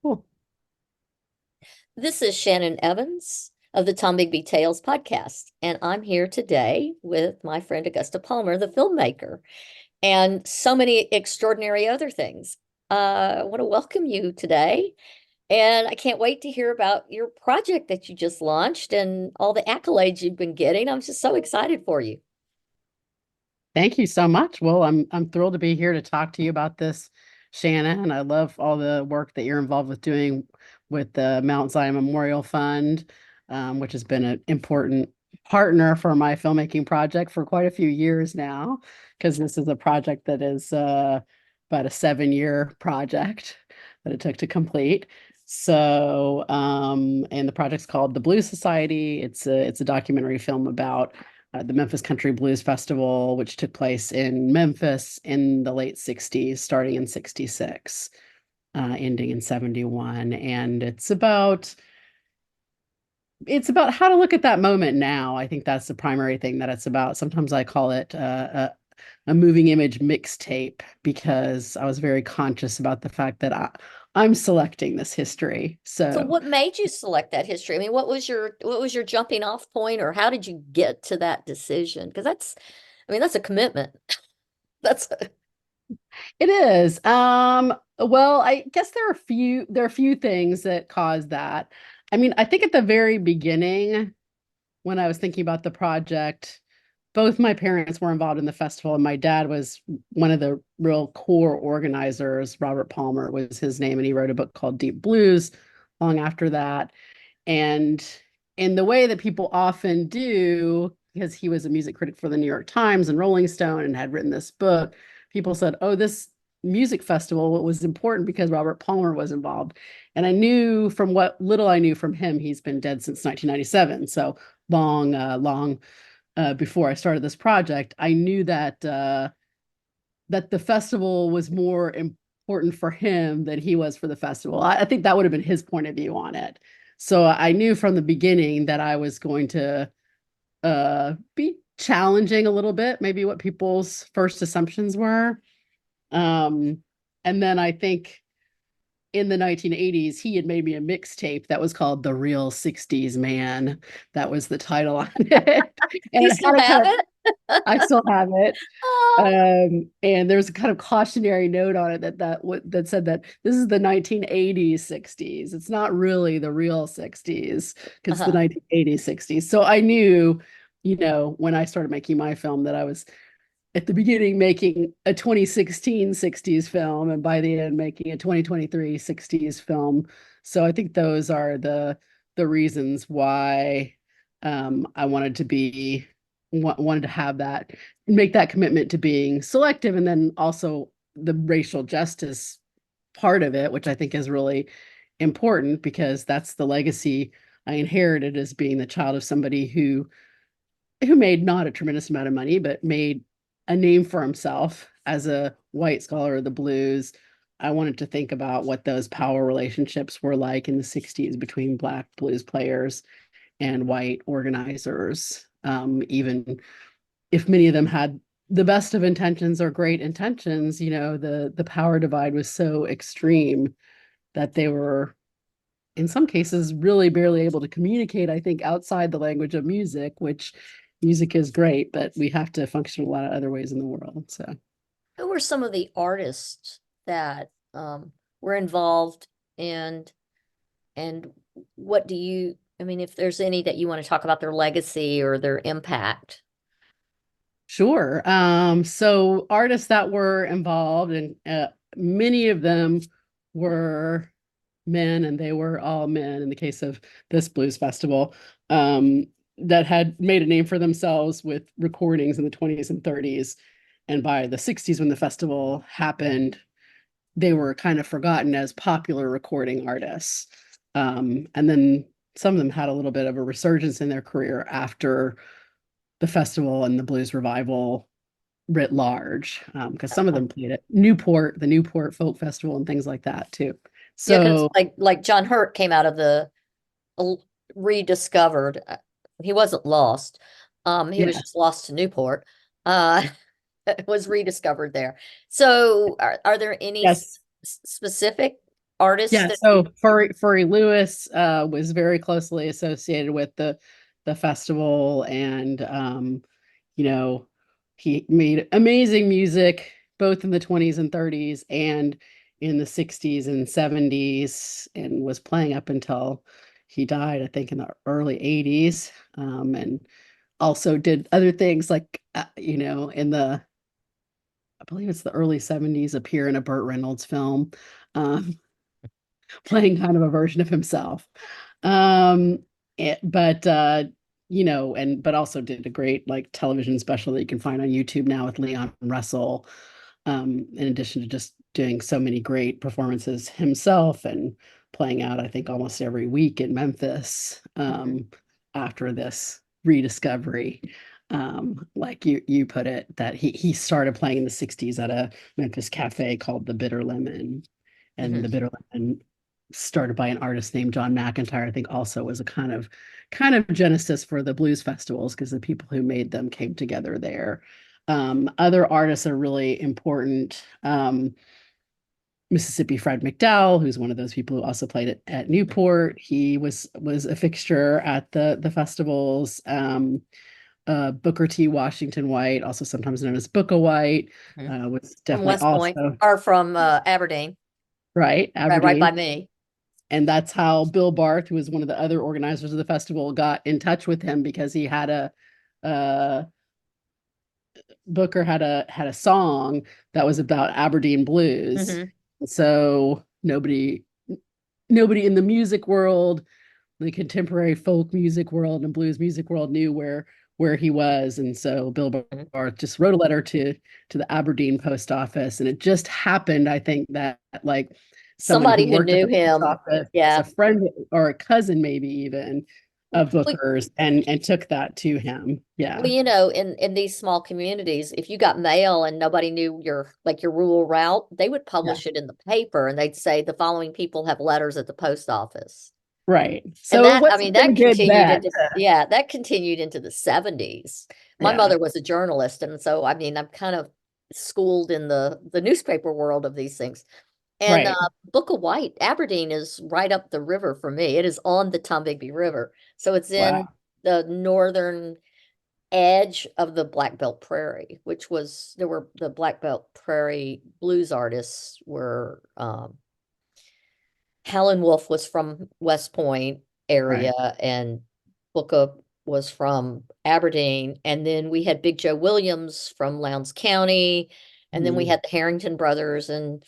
Cool. This is Shannon Evans of the Tom Bigby Tales podcast, and I'm here today with my friend Augusta Palmer, the filmmaker, and so many extraordinary other things. I want to welcome you today, and I can't wait to hear about your project that you just launched and all the accolades you've been getting. I'm just so excited for you. Thank you so much. Well, I'm thrilled to be here to talk to you about this, Shannon. And I love all the work that you're involved with doing with the Mount Zion Memorial Fund, which has been an important partner for my filmmaking project for quite a few years now, because this is a project that is about a 7-year project that it took to complete. And the project's called The Blues Society. It's a documentary film about the Memphis Country Blues Festival, which took place in Memphis in the late 60s, starting in 66, ending in 71. And it's about how to look at that moment now. I think that's the primary thing that it's about. Sometimes I call it a moving image mixtape because I was very conscious about the fact that I'm selecting this history. So So what made you select that history? I mean, what was your jumping off point, or how did you get to that decision? Because that's a commitment. That's it is. Well, I guess there are a few things that cause that. I mean, I think at the very beginning, when I was thinking about the project, both my parents were involved in the festival, and my dad was one of the real core organizers. Robert Palmer was his name, and he wrote a book called Deep Blues long after that. And in the way that people often do, because he was a music critic for the New York Times and Rolling Stone and had written this book, people said, oh, this music festival was important because Robert Palmer was involved. And I knew from what little I knew from him, he's been dead since 1997. So long before I started this project, I knew that the festival was more important for him than he was for the festival. I think that would have been his point of view on it. So I knew from the beginning that I was going to be challenging a little bit, maybe what people's first assumptions were. Um, and then I think in the 1980s, he had made me a mixtape that was called The Real 60s Man. That was the title on it. And you it still had a have kind of, it? I still have it. Oh, And there's a kind of cautionary note on it that said that this is the 1980s 60s. It's not really the real 60s because it's the uh-huh. 1980s 60s. So I knew, when I started making my film that I was at the beginning making a 2016 60s film and by the end making a 2023 60s film. So I think those are the reasons why I wanted to have that, make that commitment to being selective, and then also the racial justice part of it, which I think is really important because that's the legacy I inherited as being the child of somebody who made not a tremendous amount of money, but made a name for himself as a white scholar of the blues. I wanted to think about what those power relationships were like in the 60s between Black blues players and white organizers, even if many of them had the best of intentions or great intentions. The power divide was so extreme that they were in some cases really barely able to communicate, I think, outside the language of music, which music is great, but we have to function a lot of other ways in the world. So Who were some of the artists that were involved, and and what do you, I mean, if there's any that you want to talk about their legacy or their impact? sure. So artists that were involved, and many of them were men, and they were all men in the case of this blues festival, that had made a name for themselves with recordings in the 20s and 30s. And by the 60s, when the festival happened, they were kind of forgotten as popular recording artists. And then some of them had a little bit of a resurgence in their career after the festival and the blues revival writ large, because some of them played at the Newport Folk Festival and things like that too. Yeah, because So like John Hurt came out of the rediscovered. He wasn't lost. He was yeah, just lost to Newport. Uh, was rediscovered there. So are there any yes. specific? artists Yeah, that so you? Furry Lewis was very closely associated with the festival, and you know, he made amazing music both in the 20s and 30s and in the 60s and 70s, and was playing up until he died, I think, in the early 80s. And also did other things like in the, I believe it's the early 70s, appear in a Burt Reynolds film. Um, Playing kind of a version of himself. Um, but but also did a great like television special that you can find on YouTube now with Leon Russell. In addition to just doing so many great performances himself and playing out, I think, almost every week in Memphis Mhm. after this rediscovery. Like you put it, that he started playing in the 60s at a Memphis cafe called the Bitter Lemon, and Mhm. the Bitter Lemon, started by an artist named John McIntyre, I think also was a kind of genesis for the blues festivals, because the people who made them came together there. Other artists are really important. Mississippi Fred McDowell, who's one of those people who also played at Newport. He was a fixture at the festivals. Booker T. Washington White, also sometimes known as Bukka White, Mhm. was From definitely West Point also or from Aberdeen, right, right by Aberdeen. me. And that's how Bill Barth, who was one of the other organizers of the festival, got in touch with him, because he had uh Booker had a song that was about Aberdeen blues. Hmm. So nobody in the music world, the contemporary folk music world and blues music world, knew where he was. And so Bill Barth just wrote a letter to the Aberdeen post office, and it just happened, I think, that like someone who Somebody who worked at knew the post him. office was a Yeah. friend or a cousin, maybe even, of Well, Booker's, and took that to him. well, Yeah. in these small communities, if you got mail and nobody knew your rural route, they would Yeah. publish it in the paper and they'd say the following people have letters at the post office. Right. And So it I mean, wasn't that been good continued then. into, yeah, that continued into the 70s. My Yeah. mother was a journalist, and so I mean, I'm kind of schooled in the newspaper world of these things. And Right. Bukka White, Aberdeen is right up the river for me. It is on the Tombigbee River. So it's in Wow. the northern edge of the Black Belt Prairie, which was there were the Black Belt Prairie blues artists were Howlin' Wolf was from West Point area Right. and Booker was from Aberdeen. And then we had Big Joe Williams from Lowndes County. And then we Mhm. had the Harrington Brothers and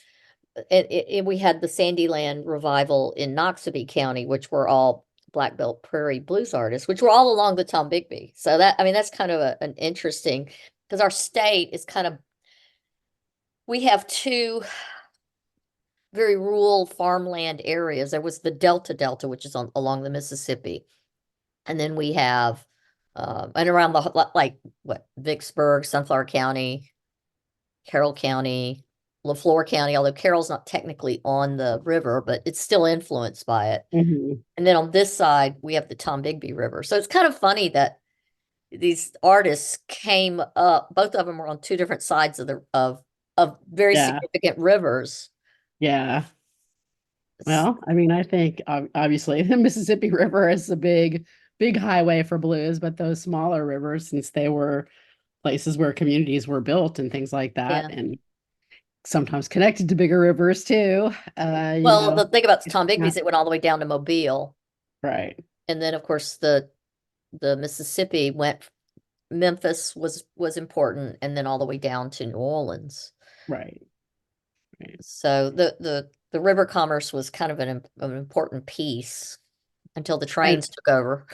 we had the Sandyland Revival in Noxubee County, which were all Black Belt Prairie blues artists, which were all along the Tombigbee. So that, I mean, that's kind of an interesting, because our state is kind of, we have two very rural farmland areas. There was the Delta, which is on along the Mississippi. And then we have, and around like what, Vicksburg, Sunflower County, Carroll County, LaFleur County, although Carroll's not technically on the river, but it's still influenced by it. Mhm. And then on this side, we have the Tombigbee River. So it's kind of funny that these artists came up, both of them were on two different sides of of very Yeah. significant rivers. Yeah. It's- Well, I mean, I think obviously the Mississippi River is a big highway for blues, but those smaller rivers, since they were places where communities were built and things like that, yeah. and sometimes connected to bigger rivers too, Well, the thing about Tombigbee yeah, is it went all the way down to Mobile. right, And then of course the Mississippi went Memphis was important and then all the way down to New Orleans. right, right. So the river commerce was kind of an important piece until the And trains took over.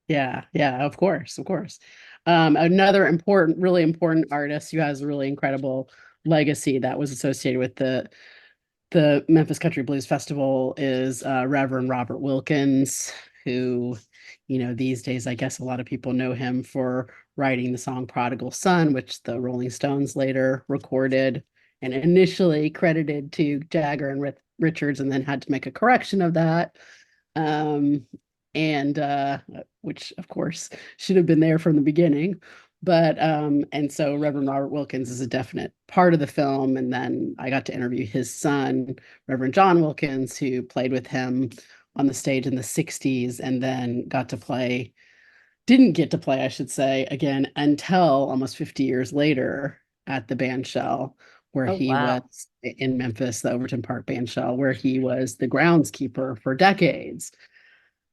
yeah, yeah, of course, of course. Another important, really important artist who has a really incredible legacy that was associated with the Memphis Country Blues Festival is Reverend Robert Wilkins, who, these days, I guess a lot of people know him for writing the song Prodigal Son, which the Rolling Stones later recorded and initially credited to Jagger and Richards, and then had to make a correction of that. Um, and which, of course, should have been there from the beginning. But and so Reverend Robert Wilkins is a definite part of the film. And then I got to interview his son, Reverend John Wilkins, who played with him on the stage in the 60s and then didn't get to play, I should say, again until almost 50 years later at the band shell, where Oh, he was wow. in Memphis, the Overton Park band shell, where he was the groundskeeper for decades.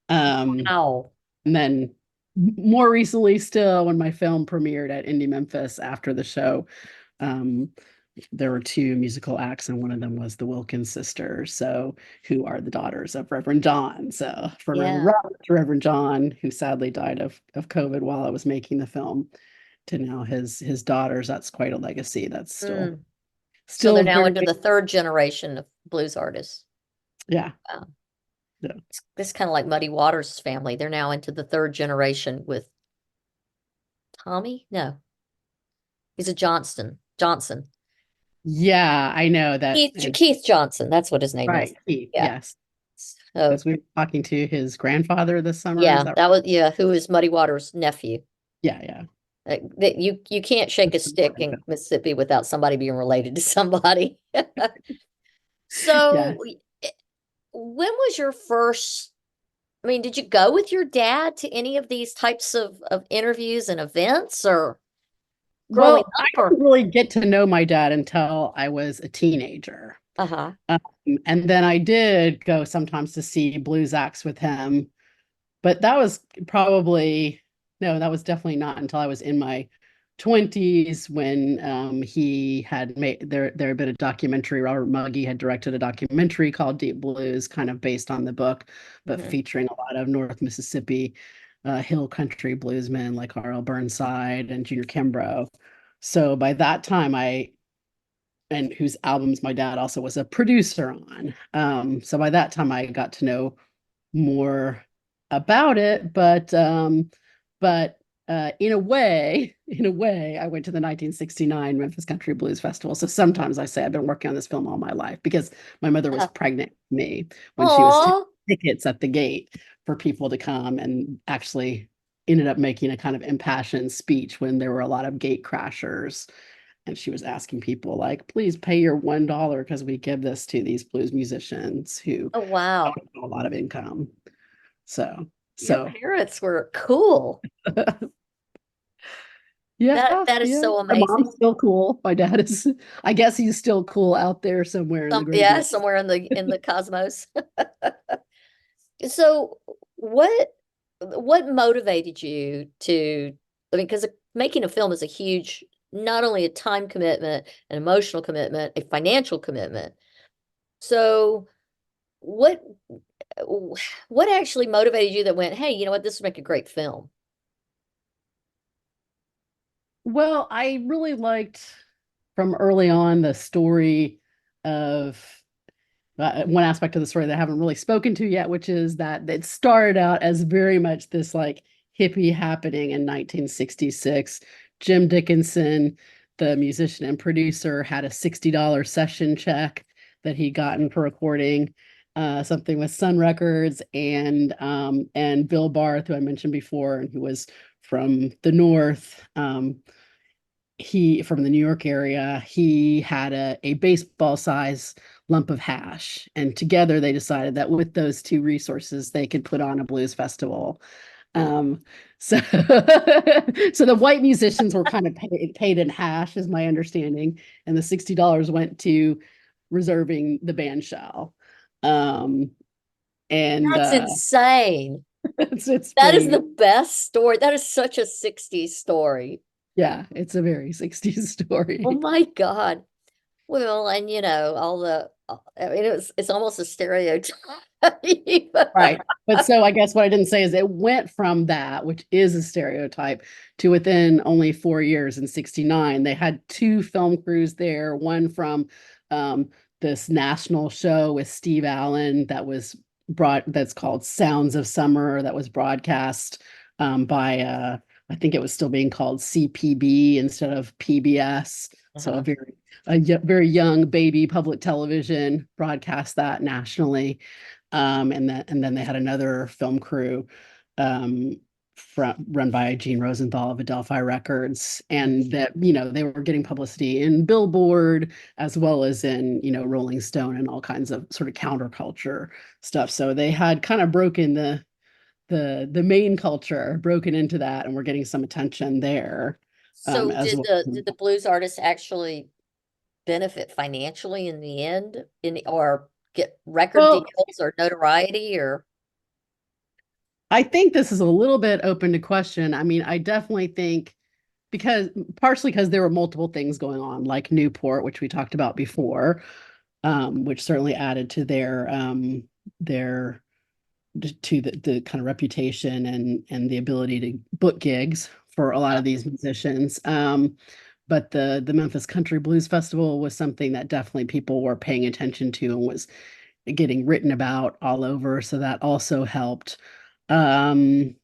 Um, Wow. and then more recently, still, when my film premiered at Indie Memphis after the show, um, there were two musical acts, and one of them was the Wilkins sisters, so who are the daughters of Reverend John. So from Reverend Yeah. Robert to Reverend John, who sadly died of COVID while I was making the film, to now his daughters. That's quite a legacy. That's still Mm. So they're still now very, into the third generation of blues artists. yeah, Wow. yeah. It's kind of like Muddy Waters' family. They're now into the third generation with Tommy. No, he's a Johnson. Yeah, I know that. Keith Johnson. That's what his name is. Right, Keith, Yeah. yes. So Because we were talking to his grandfather this summer. Is yeah, that that was yeah. Who is Muddy Waters' nephew? Yeah, yeah. That you can't shake a stick in Mississippi without somebody being related to somebody. Yeah. So when was your first? I mean, did you go with your dad to any of these types of interviews and events or growing Well, I up or didn't really get to know my dad until I was a teenager. uh-huh. Um, and then I did go sometimes to see blues acts with him, but that was probably, no, that was definitely not until I was in my 20s when he had made there had been a documentary. Robert Muggy had directed a documentary called Deep Blues, kind of based on the book, but Mhm. featuring a lot of North Mississippi hill country bluesmen like R.L. Burnside and Junior Kimbrough. So by that time, and whose albums my dad also was a producer on. So by that time, I got to know more about it, but in a way, I went to the 1969 Memphis Country Blues Festival. So sometimes I say I've been working on this film all my life because my mother was pregnant with me when she was Aw. tickets at the gate for people to come, and actually ended up making a kind of impassioned speech when there were a lot of gate crashers. And she was asking people like, please pay your $1 because we give this to these blues musicians who Oh wow. don't have a lot of income. So, Your so parents were cool. yeah, That is yeah. so My amazing. mom's still cool. My dad is, I guess he's still cool out there somewhere in the great Yeah, world. somewhere in the cosmos. So what motivated you to, I mean, because making a film is a huge, not only a time commitment, an emotional commitment, a financial commitment. So what what actually motivated you that went, hey, you know what, this would make a great film? Well, I really liked from early on the story of one aspect of the story that I haven't really spoken to yet, which is that it started out as very much this like hippie happening in 1966. Jim Dickinson, the musician and producer, had a $60 session check that he'd gotten for recording something with Sun Records, and Bill Barth, who I mentioned before, and who was from the North. He from the New York area, he had a baseball size lump of hash. And together they decided that with those two resources, they could put on a blues festival. Um, so so the white musicians were kind of paid in hash, is my understanding, and the $60 went to reserving the band shell. Um, and That's insane. it's That is pretty, the best story. That is such a 60s story. yeah, it's a very 60s Oh story. my God. Well, and all I mean, it's almost a stereotype. Right. But so I guess what I didn't say is it went from that, which is a stereotype, to within only 4 years in 69. They had two film crews there, one from this national show with Steve Allen that's called Sounds of Summer, that was broadcast by I think it was still being called CPB instead of PBS. So Uh-huh. very young baby public television broadcast that nationally. And then they had another film crew, um, run by Gene Rosenthal of Adelphi Records, and that, you know, they were getting publicity in Billboard as well as in, you know, Rolling Stone and all kinds of sort of counterculture stuff. So they had kind of broken the main culture, broken into that, and we're getting some attention there, So as well. did the blues artists actually benefit financially in the end, or get record Well, deals or notoriety or? I think this is a little bit open to question. I mean, I definitely think because partially because there were multiple things going on, like Newport, which we talked about before, which certainly added to their to the kind of reputation and the ability to book gigs for a lot of these musicians. But the Memphis Country Blues Festival was something that definitely people were paying attention to and was getting written about all over. So that also helped. Um,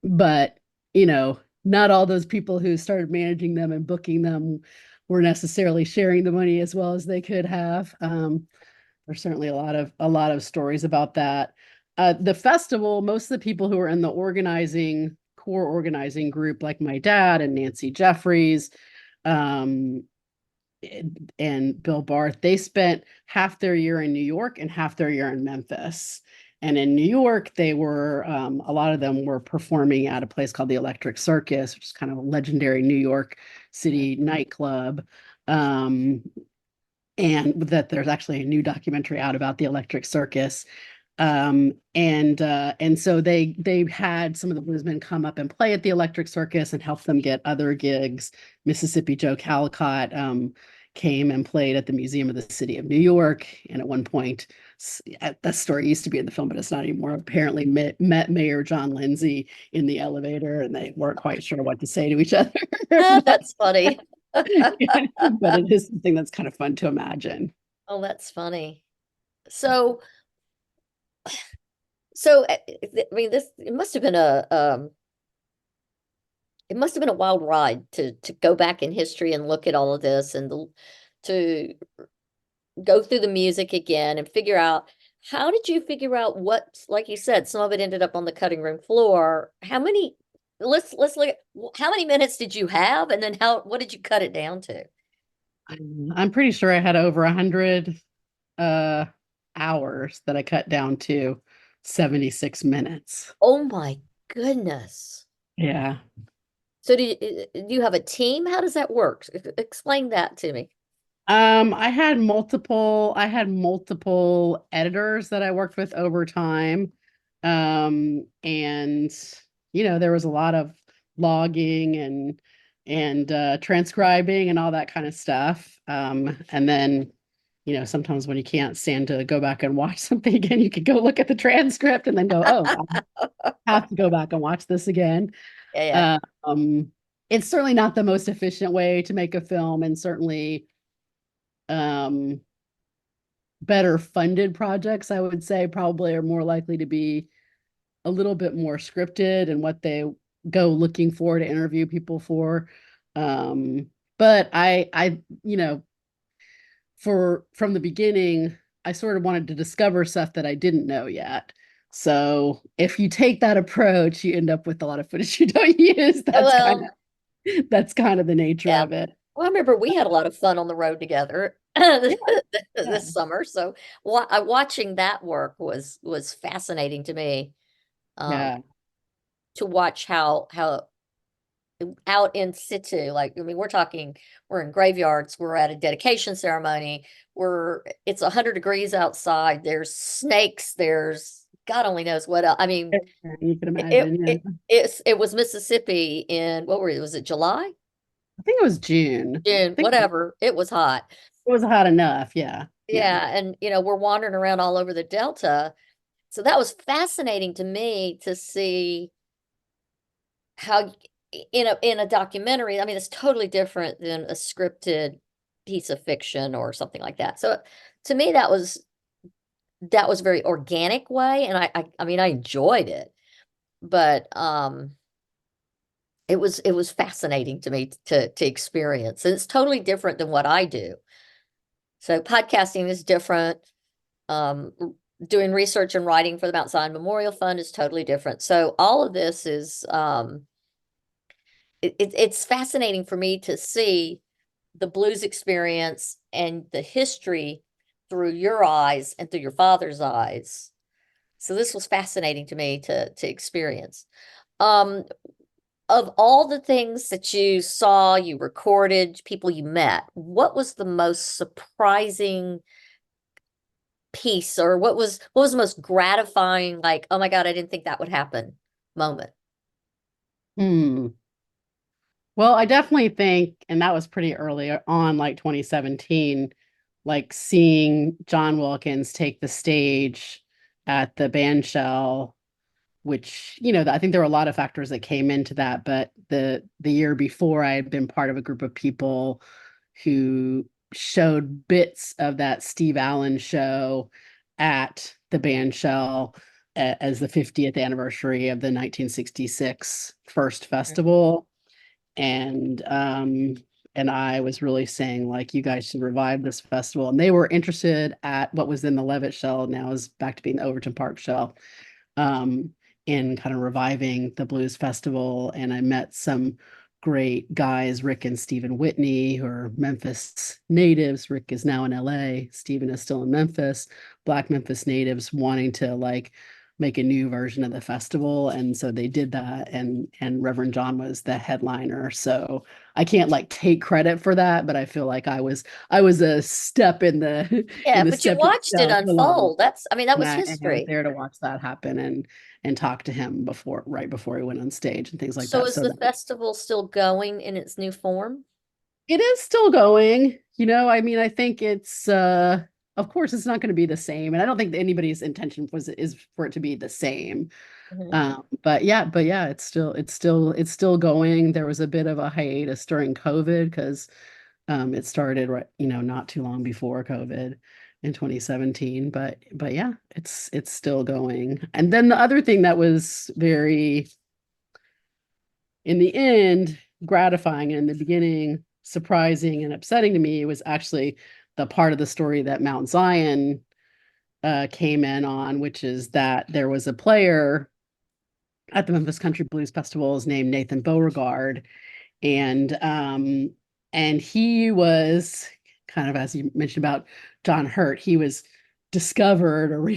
but you know, not all those people who started managing them and booking them were necessarily sharing the money as well as they could have. There's certainly a lot of stories about that. The festival, most of the people who were in the core organizing group, like my dad and Nancy Jeffries, um, and Bill Barth, they spent half their year in New York and half their year in Memphis. And in New York, they were a lot of them were performing at a place called the Electric Circus, which is kind of a legendary New York City nightclub. Um, and that there's actually a new documentary out about the Electric Circus. And so they had some of the bluesmen come up and play at the Electric Circus and help them get other gigs. Mississippi Joe Calcott came and played at the Museum of the City of New York, and at one point, that story used to be in the film, but it's not anymore. Apparently, met Mayor John Lindsay in the elevator, and they weren't quite sure what to say to each other. Ah, but, that's funny. but it is something that's kind of fun to imagine. Oh, that's funny. So, I mean, this it must have been it must have been a wild ride to go back in history and look at all of this and to go through the music again and figure out how did you figure out what, like you said, some of it ended up on the cutting room floor. How many, let's look at how many minutes did you have, and then what did you cut it down to? I'm pretty sure I had over 100 uh hours that I cut down to 76 minutes. Oh my goodness. Yeah. So do you have a team? How does that work? Explain that to me. I had multiple editors that I worked with over time. And you know, there was a lot of logging and transcribing and all that kind of stuff. And then, you know, sometimes when you can't stand to go back and watch something again, you could go look at the transcript and then go, oh, I have to go back and watch this again. Yeah, yeah. Um, it's certainly not the most efficient way to make a film, and certainly um, better funded projects, I would say, probably are more likely to be a little bit more scripted and what they go looking for to interview people for. But you know, from the beginning, I sort of wanted to discover stuff that I didn't know yet. So if you take that approach, you end up with a lot of footage you don't use. Well, That's kind of the nature yeah. of it. Well, I remember we had a lot of fun on the road together Yeah, yeah, this summer. So watching that work was fascinating to me. Um, yeah. to watch how out in situ, like, I mean, we're in graveyards, we're at a dedication ceremony, it's 100 degrees outside, there's snakes, there's God only knows what else. I mean, You can it imagine. Yeah, it it was Mississippi in was it July? I think it was June. June, I think whatever. It was hot. it was hot enough. Yeah, yeah, Yeah, and we're wandering around all over the Delta. So that was fascinating to me to see how in a documentary, I mean, it's totally different than a scripted piece of fiction or something like that. So to me, that was a very organic way, and I mean, I enjoyed it, but it was fascinating to me to experience, and it's totally different than what I do. So podcasting is different. Um, doing research and writing for the Mount Zion Memorial Fund is totally different. So all of this is it's fascinating for me to see the blues experience and the history through your eyes and through your father's eyes. So this was fascinating to me to experience. Um, of all the things that you saw, you recorded, people you met, what was the most surprising piece, or what was the most gratifying, like, oh my God, I didn't think that would happen moment? Hmm. Well, I definitely think, and that was pretty early on, like 2017, like seeing John Wilkins take the stage at the band shell, which, I think there were a lot of factors that came into that, but the year before I had been part of a group of people who showed bits of that Steve Allen show at the band shell as the 50th anniversary of the 1966 first festival. And I was really saying, like, you guys should revive this festival. And they were interested at what was in the Levitt shell, now is back to being the Overton Park shell, um, in kind of reviving the blues festival. And I met some great guys, Rick and Stephen Whitney, who are Memphis natives. Rick is now in LA. Stephen is still in Memphis. Black Memphis natives wanting to like make a new version of the festival. And so they did that. And Reverend John was the headliner. So I can't like take credit for that, but I feel like I was a step in the Yeah, in the but you stepping watched it stone along. unfold. That's, I mean, that And was I was history. there to watch that happen and talk to him right before he went on stage and things like So that. is So the that festival still going in its new form? it is still going. I mean, I think it's of course it's not going to be the same. And I don't think that anybody's intention is for it to be the same. Mhm. But yeah, it's still going. There was a bit of a hiatus during COVID because it started right, not too long before COVID in 2017. But yeah, it's still going. And then the other thing that was very, in the end, gratifying, and in the beginning surprising and upsetting to me, was actually the part of the story that Mount Zion came in on, which is that there was a player at the Memphis Country Blues Festivals named Nathan Beauregard, and he was kind of, as you mentioned about John Hurt, he was discovered or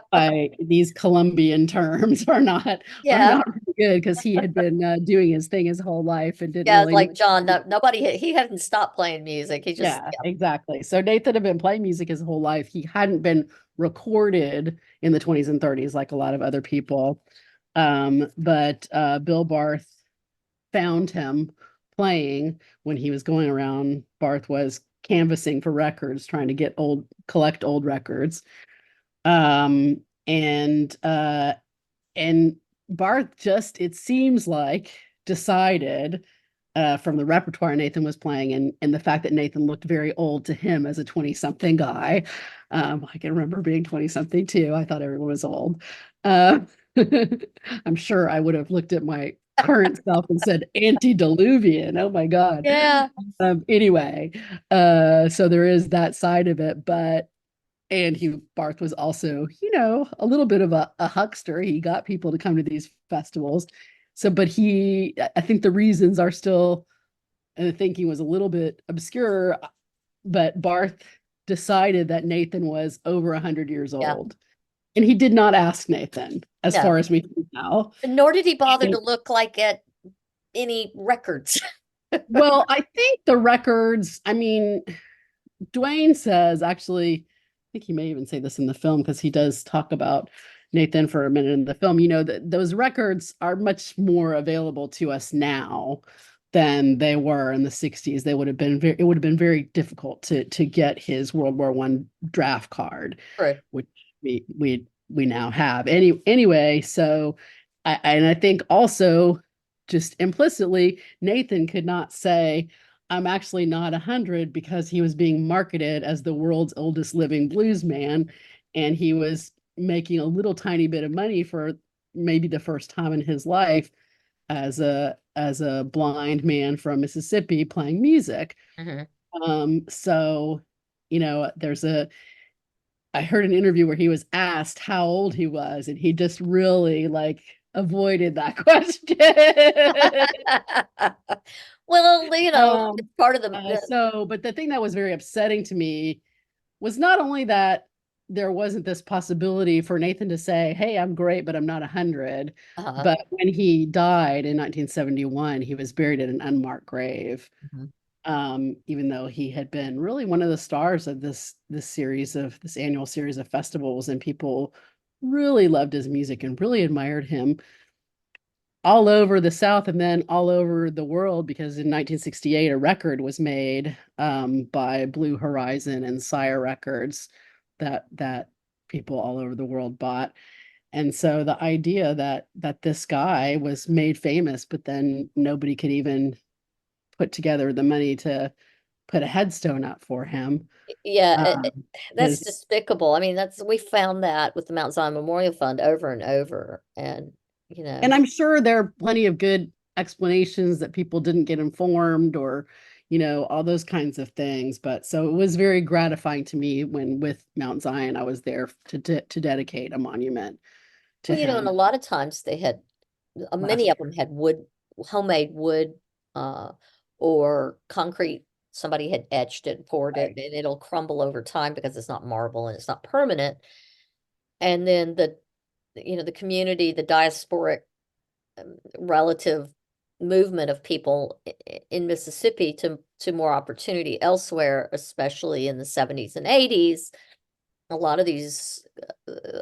by these Colombian terms are Yeah. not really good, because he had been doing his thing his whole life and didn't Yeah, it's really know. like John, no, nobody, he hadn't stopped playing music. He just, Yeah, yeah. exactly. So Nathan had been playing music his whole life. He hadn't been recorded in the 20s and 30s like a lot of other people. But Bill Barth found him playing when he was going around. Barth was canvassing for records, trying to collect old records. Um, and Barth just, it seems like, decided, from the repertoire Nathan was playing, and the fact that Nathan looked very old to him as a 20 something guy. I can remember being 20 something too. I thought everyone was old. Uh, I'm sure I would have looked at my current self and said antediluvian. Oh my God. Yeah. Anyway, so there is that side of it, but and Barth was also, a little bit of a huckster. He got people to come to these festivals. So, but I think the reasons are still, and the thinking was a little bit obscure, but Barth decided that Nathan was over 100 years Yeah. old. And he did not ask Nathan, as No. far as we can tell. Nor did he bother And, to look like at any records. well, I think the records, I mean, Dwayne says, actually, I think he may even say this in the film, because he does talk about Nathan for a minute in the film. That those records are much more available to us now than they were in the 60s. It would have been very difficult to get his World War I draft card, True. which we now have. Anyway, so and I think also, just implicitly, Nathan could not say, I'm actually not 100, because he was being marketed as the world's oldest living blues man, and he was making a little tiny bit of money for maybe the first time in his life as a blind man from Mississippi playing music. Hmm. So, there's I heard an interview where he was asked how old he was, and he just really like avoided that question. Well, it's Um, part of the but the thing that was very upsetting to me was not only that there wasn't this possibility for Nathan to say, "Hey, I'm great, but I'm not 100," uh, but when he died in 1971, he was buried in an unmarked grave. mhm. Even though he had been really one of the stars of this annual series of festivals, and people really loved his music and really admired him all over the South and then all over the world, because in 1968 a record was made by Blue Horizon and Sire Records that people all over the world bought. And so the idea that this guy was made famous, but then nobody could even put together the money to put a headstone up for him Yeah, um, that's is, despicable. I mean, we found that with the Mount Zion Memorial Fund over and over, and and I'm sure there are plenty of good explanations that people didn't get informed, or all those kinds of things. But so it was very gratifying to me when with Mount Zion I was there to dedicate a monument to well, and him a lot of times they had last many of year. them had wood, homemade wood, uh, or concrete. Somebody had etched it, poured it, Right. and it'll crumble over time because it's not marble and it's not permanent. And then the community, the diasporic relative movement of people in Mississippi to more opportunity elsewhere, especially in the 70s and 80s. A lot of these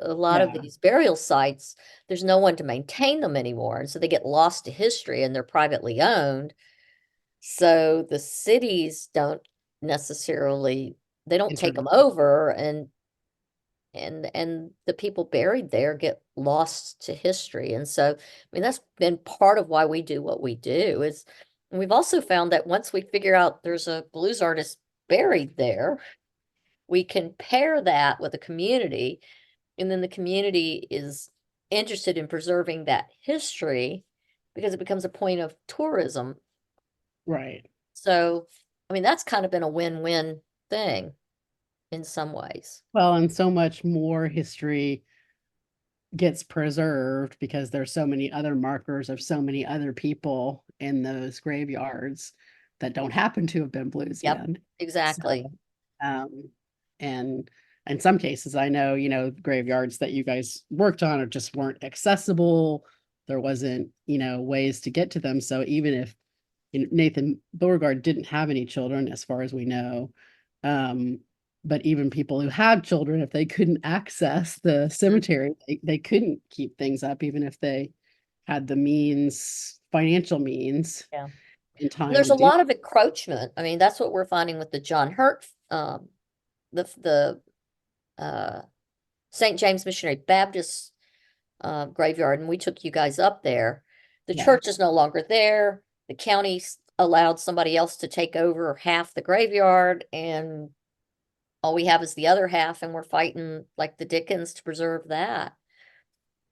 a lot of Yeah, these burial sites, there's no one to maintain them anymore, and so they get lost to history and they're privately owned. So the cities don't necessarily they don't take them intervene. over, and the people buried there get lost to history. And so, I mean, that's been part of why we do what we do is, and we've also found that once we figure out there's a blues artist buried there, we can pair that with a community, and then the community is interested in preserving that history because it becomes a point of tourism. Right. So, I mean, that's kind of been a win-win thing in some ways. Well, and so much more history gets preserved because there's so many other markers of so many other people in those graveyards that don't happen to have been Yep, bluesmen. So, exactly. um, and in some cases, I know, graveyards that you guys worked on or just weren't accessible. There wasn't, ways to get to them. So even if Nathan Beauregard didn't have any children, as far as we know, um, but even people who have children, if they couldn't access the Mhm. cemetery, they couldn't keep things up, even if they had the means, financial means, Yeah. in And time there's to a do. lot of encroachment. I mean, that's what we're finding with the John Hurt, the St. James Missionary Baptist graveyard, and we took you guys up there. The Yeah, church is no longer there. The county allowed somebody else to take over half the graveyard, and all we have is the other half, and we're fighting like the Dickens to preserve that.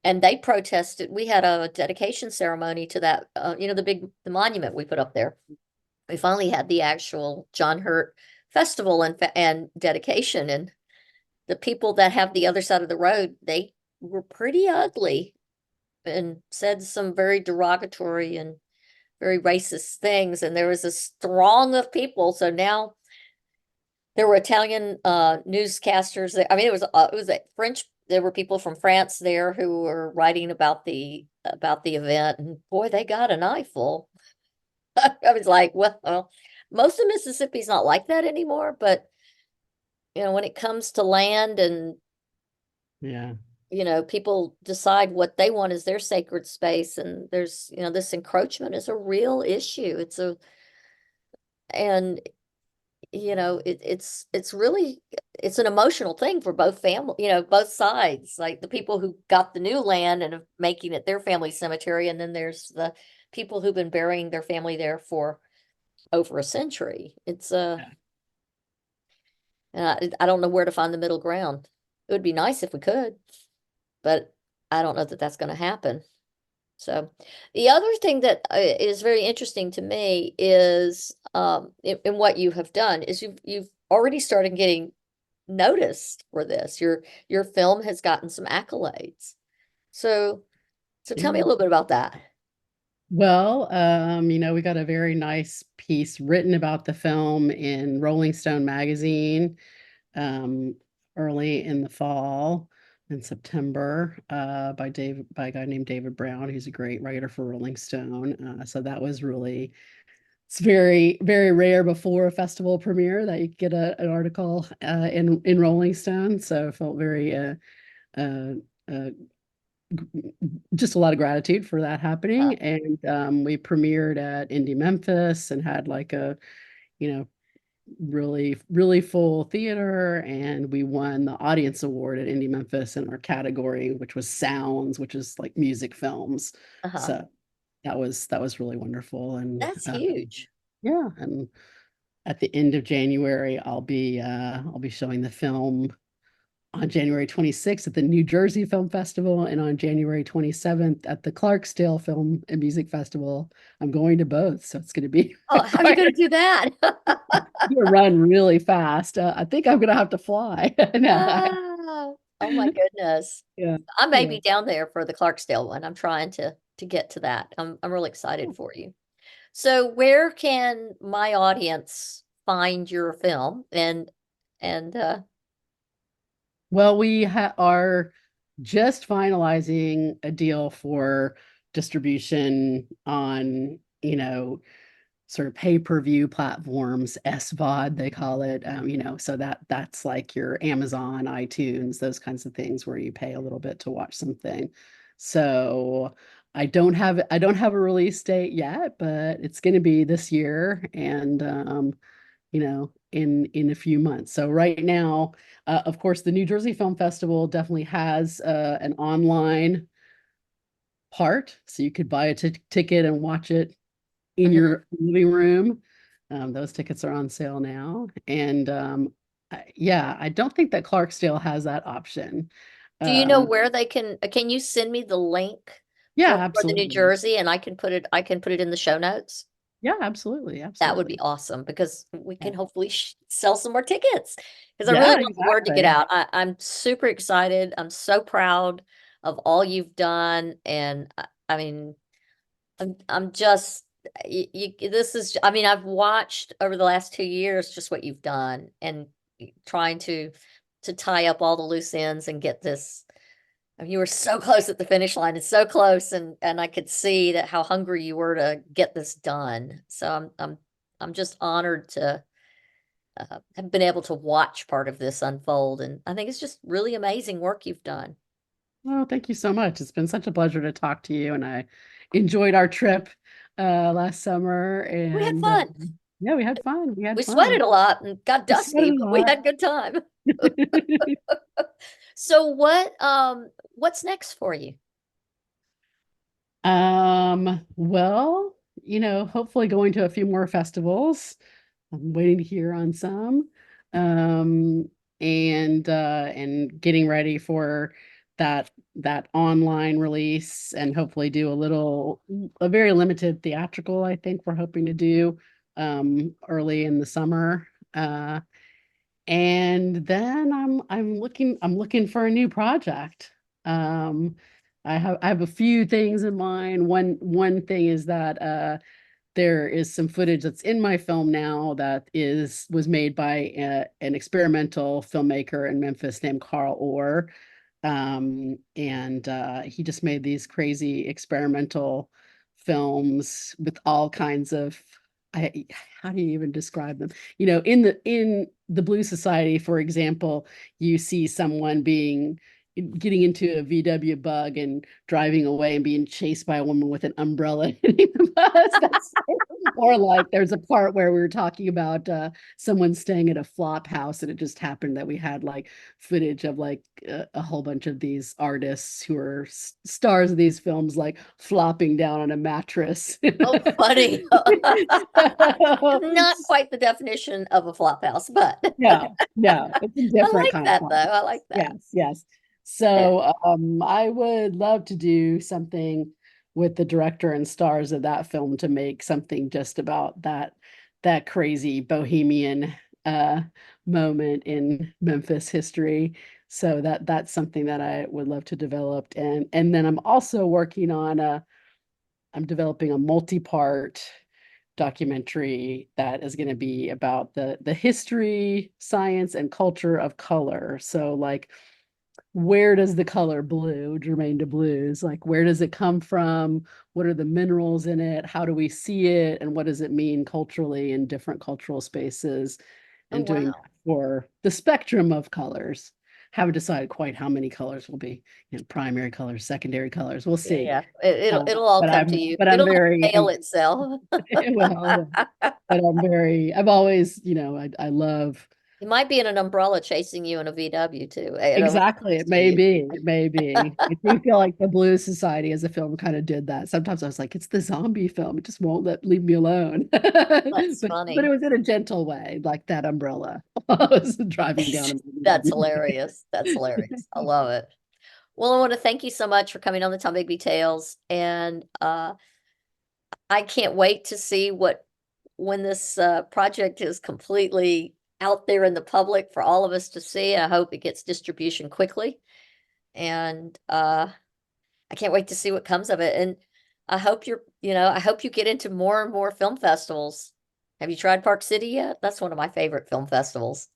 And they protested. We had a dedication ceremony to that, the monument we put up there. We finally had the actual John Hurt festival and dedication, and the people that have the other side of the road, they were pretty ugly and said some very derogatory and very racist things. And there was a throng of people. So now there were Italian newscasters there. I mean, it was a French. There were people from France there who were writing about the event, and boy, they got an eyeful. I was like, well, most of Mississippi's not like that anymore, but when it comes to land and yeah. people decide what they want as their sacred space, and there's this encroachment is a real issue. And it's really it's an emotional thing for both family, both sides, like the people who got the new land and are making it their family cemetery, and then there's the people who've been burying their family there for over a century. Yeah. I don't know where to find the middle ground. It would be nice if we could, but I don't know that that's going to happen. So the other thing that is very interesting to me is in what you have done is you've already started getting noticed for this. Your film has gotten some accolades. So tell me a Yeah. little bit about that. Well, we got a very nice piece written about the film in Rolling Stone magazine, um, early in the fall in September, by a guy named David Brown, who's a great writer for Rolling Stone. So that was really, it's very, very rare before a festival premiere that you get an article in Rolling Stone. So I felt very uh, uh, just a lot of gratitude for that Uh, happening. And we premiered at Indie Memphis and had like a, you know, really, really full theater. And we won the audience award at Indie Memphis in our category, which was sounds, which is like music films. uh-huh. So that was really wonderful. And That's huge. yeah, and at the end of January, I'll be showing the film on January 26th at the New Jersey Film Festival and on January 27th at the Clarksdale Film and Music Festival. I'm going to both, so it's going to be Oh, how are you quite going to do that? a run really fast. I think I'm going to have to fly. No, Oh, oh my goodness. yeah, I may yeah. be down there for the Clarksdale one. I'm trying to get to that. I'm really excited Oh. for you. So where can my audience find your film and Well, are just finalizing a deal for distribution on, sort of pay-per-view platforms, SVOD they call it. So that's like your Amazon, iTunes, those kinds of things where you pay a little bit to watch something. So I don't have a release date yet, but it's going to be this year and in a few months. So right now, of course, the New Jersey Film Festival definitely has an online part, so you could buy a ticket and watch it in Mhm. your living room. Those tickets are on sale now. And yeah, I don't think that Clarksdale has that option. Do you know Um, where they can you send me the link yeah, for the New absolutely. Jersey and I can put it in the show notes? Yeah, absolutely. That would be Absolutely. awesome because we Yeah, can hopefully sell some more tickets because I really yeah, want the word to get exactly. out. I'm super excited. I'm so proud of all you've done. And I mean, I'm just, this is, I mean, I've watched over the last 2 years just what you've done and trying to tie up all the loose ends and get this. I mean, you were so close at the finish line and so close, and I could see that how hungry you were to get this done. So I'm just honored to have been able to watch part of this unfold, and I think it's just really amazing work you've done. Well, thank you so much. It's been such a pleasure to talk to you, and I enjoyed our trip last summer. We had And fun. yeah, we had fun. We had We sweated fun. a lot and got We sweated dusty, a but we lot. had a good time. So what's next for you? Well, hopefully going to a few more festivals. I'm waiting to hear on some. Um, and getting ready for that online release and hopefully do a very limited theatrical, I think we're hoping to do early in the summer. And then I'm looking for a new project. Um, I have a few things in mind. One thing is that there is some footage that's in my film now that was made by an experimental filmmaker in Memphis named Carl Orr. And he just made these crazy experimental films with all kinds of I how do you even describe them? In the Blue Society, for example, you see someone getting into a VW bug and driving away and being chased by a woman with an umbrella hitting the bus. That's or like there's a part where we were talking about someone staying at a flop house, and it just happened that we had like footage of like a whole bunch of these artists who are stars of these films like flopping down on a mattress. Oh, funny. Not quite the definition of a flop house, but No, no, it's a I different like kind of that though. flop I house. like that. Yes, yes. Yeah. So I would love to do something with the director and stars of that film to make something just about that crazy bohemian moment in Memphis history. So that's something that I would love to develop. And then I'm also working on I'm developing a multi-part documentary that is going to be about the history, science, and culture of color. So like where does the color blue germane to blues, like where does it come from, what are the minerals in it, how do we see it, and what does it mean culturally in different cultural spaces, Oh, and doing wow. that for the spectrum of colors. Haven't decided quite how many colors will be, primary colors, secondary colors, we'll Yeah, see. yeah. It'll all but come i'm to you. but I'm It'll very unveil itself. well, but I've always, I love. It might be in an umbrella chasing you in a VW too. It'll Exactly. It to may you. be. It may be. I do feel like the Blues Society as a film kind of did that. Sometimes I was like, it's the zombie film. It just won't leave me alone. That's But it funny. was in a gentle way, like that umbrella. I was driving down a That's movie. hilarious. That's hilarious. I love it. Well, I want to thank you so much for coming on the Tom Bigby Tales. And I can't wait to see when this project is completely out there in the public for all of us to see. I hope it gets distribution quickly. And I can't wait to see what comes of it. And I hope you get into more and more film festivals. Have you tried Park City yet? That's one of my favorite film festivals.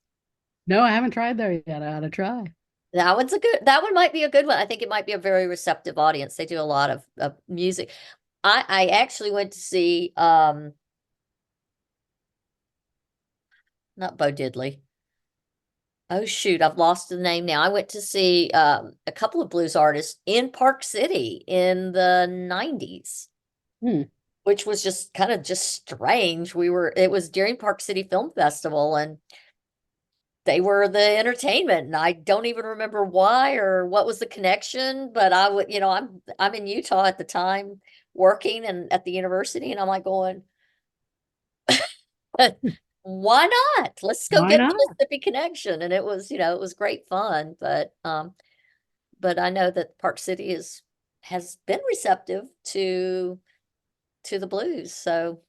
No, I haven't tried there yet. I ought to try. That one might be a good one. I think it might be a very receptive audience. They do a lot of music. I actually went to see not Bo Diddley. Oh shoot, I've lost the name now. I went to see a couple of blues artists in Park City in the 90s, Hmm. which was just kind of just strange. It was during Park City Film Festival and they were the entertainment. And I don't even remember why or what was the connection, but I'm in Utah at the time working and at the university and I'm like going, why not? Let's go Why get a not? Mississippi connection. And it was great fun, but I know that Park City has been receptive to the blues, so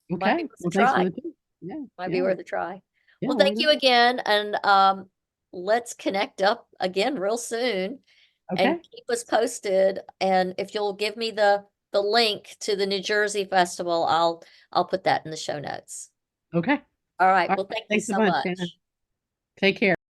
might be Okay. worth a Well, thanks for try. the tip. Yeah. Might be Yeah. worth a try. Yeah. Well, Why thank not? you again, and let's connect up again real soon and Okay. keep us posted. And if you'll give me the link to the New Jersey Festival, I'll put that in the show notes. Okay. All right. All Well, right. thank you Thanks so so much, Shannon. much. Take care.